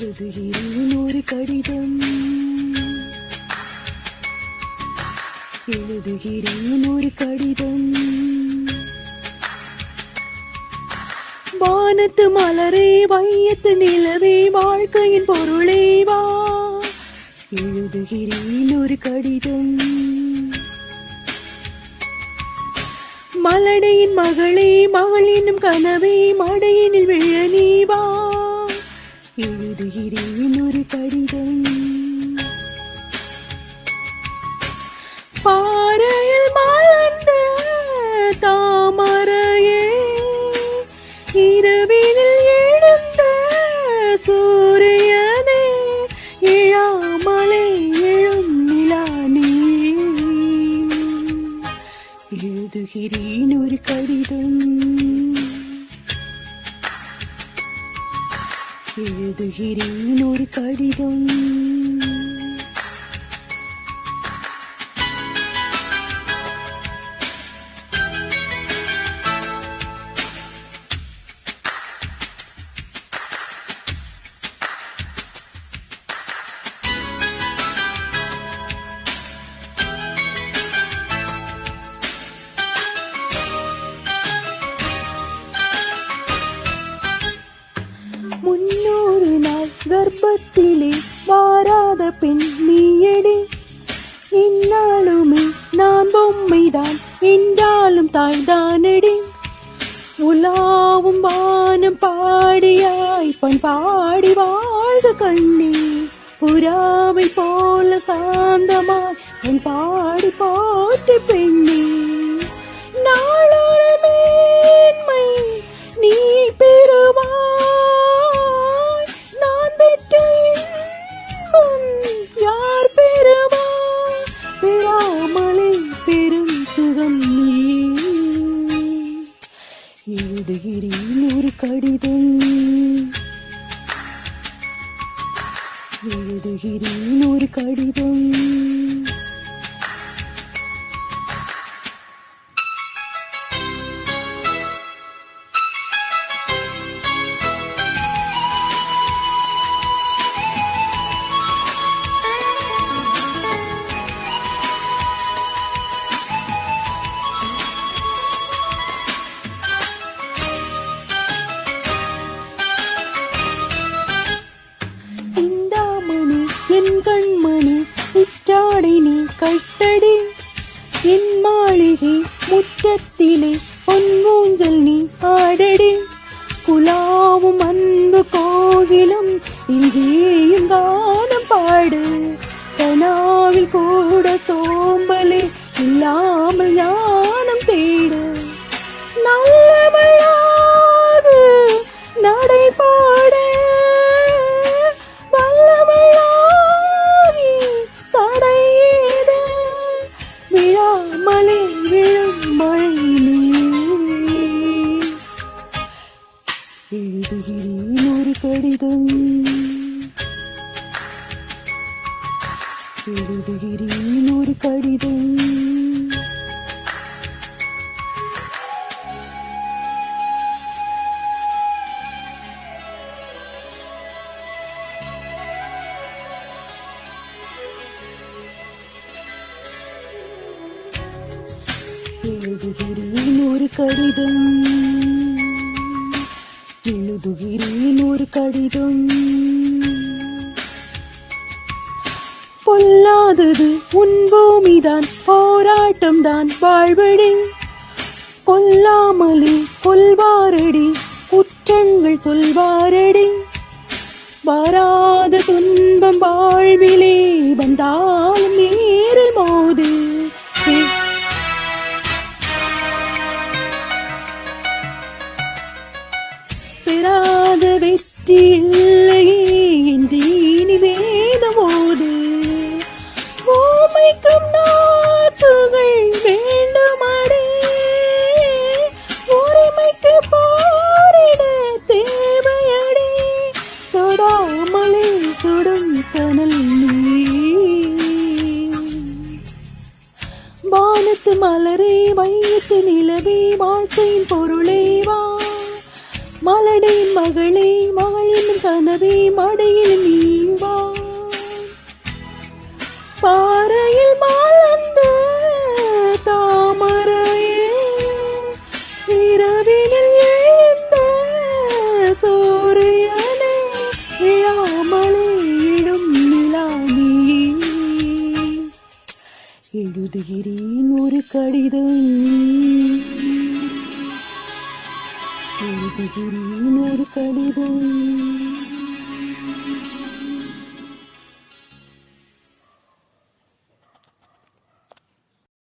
எழுதுகிறேன் ஒரு கடிதம், எழுதுகிறேன் ஒரு கடிதம். வானத்து மலரே, வையத்து நிலவே, வாழ்க்கையின் பொருளே வா. எழுதுகிறேன் ஒரு கடிதம். மலடையின் மகளே, மகள் என்னும் கனவே, மடையினில் விழ நீ வா. எழுதுகிறேன் ஒரு கடிதம். பாறையில் மலர்ந்த தாமரையே, இரவினில் எழுந்த சூரியனே, இழாமலே எழும் நிலானே. எழுதுகிறேன் ஒரு கடிதம், எழுதுகிறேன் ஒரு கடிதம். முன்னூறு நாள் கர்ப்பத்திலே வாராத பெண் நீயடி. இந்நாளுமே நான் பொம்மைதான் என்றாலும் தாய்தானடி. உலாவும் வானம் பாடியாய் பண்பாடி வாழ்க கண்ணே, புறாவை போல சாந்தமாய் பண்பாடி போட்டு பெண்ணே. நாளொரு மேன்மை நீ பெறுவாய், நான் பெற்ற இன்பம் யார் பெறுவா. பெறாமலே பெரும் சுகம் நீ. எழுதுகிறேன் ஒரு கடிதம், எழுதுகிறேன் ஒரு கடிதம். சிந்தாமணி என் கண்மணி, உற்றாடை நீ கட்டடி. என் மாளிகை முற்றத்திலே பொன்மூஞ்சல் நீ ஆடடி. குலாவும் அன்பு கோகிலும் இங்கேயும் கானம் பாடு. கனாவில் கூட சோம்பலே இல்லாமல் ஞானம் தேடு. நல்லவளாக நடைபாடு, வல்லவளாகி தடையேது. விழாமலே விழும் மழை நீ. எழுதுகிறேன் ஒரு கடிதம், எழுதுகிறேன் ஒரு கடிதம். எழுதுகிறேன் ஒரு கடிதம், எழுதுகிறேன் ஒரு கடிதம். பொல்லாதது உன் பூமிதான், போராட்டம் தான் வாழ்வடி. கொல்லாமலே கொல்வாரடி, குற்றங்கள் சொல்வாரடி. வராத துன்பம் வாழ்விலே வந்தாலும் நேரில் மோது. பெறாத வெற்றி இல்லையே என்று இனி வேதமோது. பூமிக்கும் நாட்டுகள் வேண்டுமடே, உரிமைக்கு போரிட தேவையடே. தொடாமலே சுடும் கனல் நீ. வானத்து மலரே, வையத்து நிலவே, வாழ்க்கையின் பொருளே வா. மலடையின் மகளே, மகளின் கனவே மடியில் நீவா பாறையில் மாலந்த தாமரையே இரவினில் எழுந்த சூரியனே விழாமலே இடும் நிலானி எழுதுகிறேன் ஒரு கடிதம் எழுதுகிறேன் ஒரு கடிதம்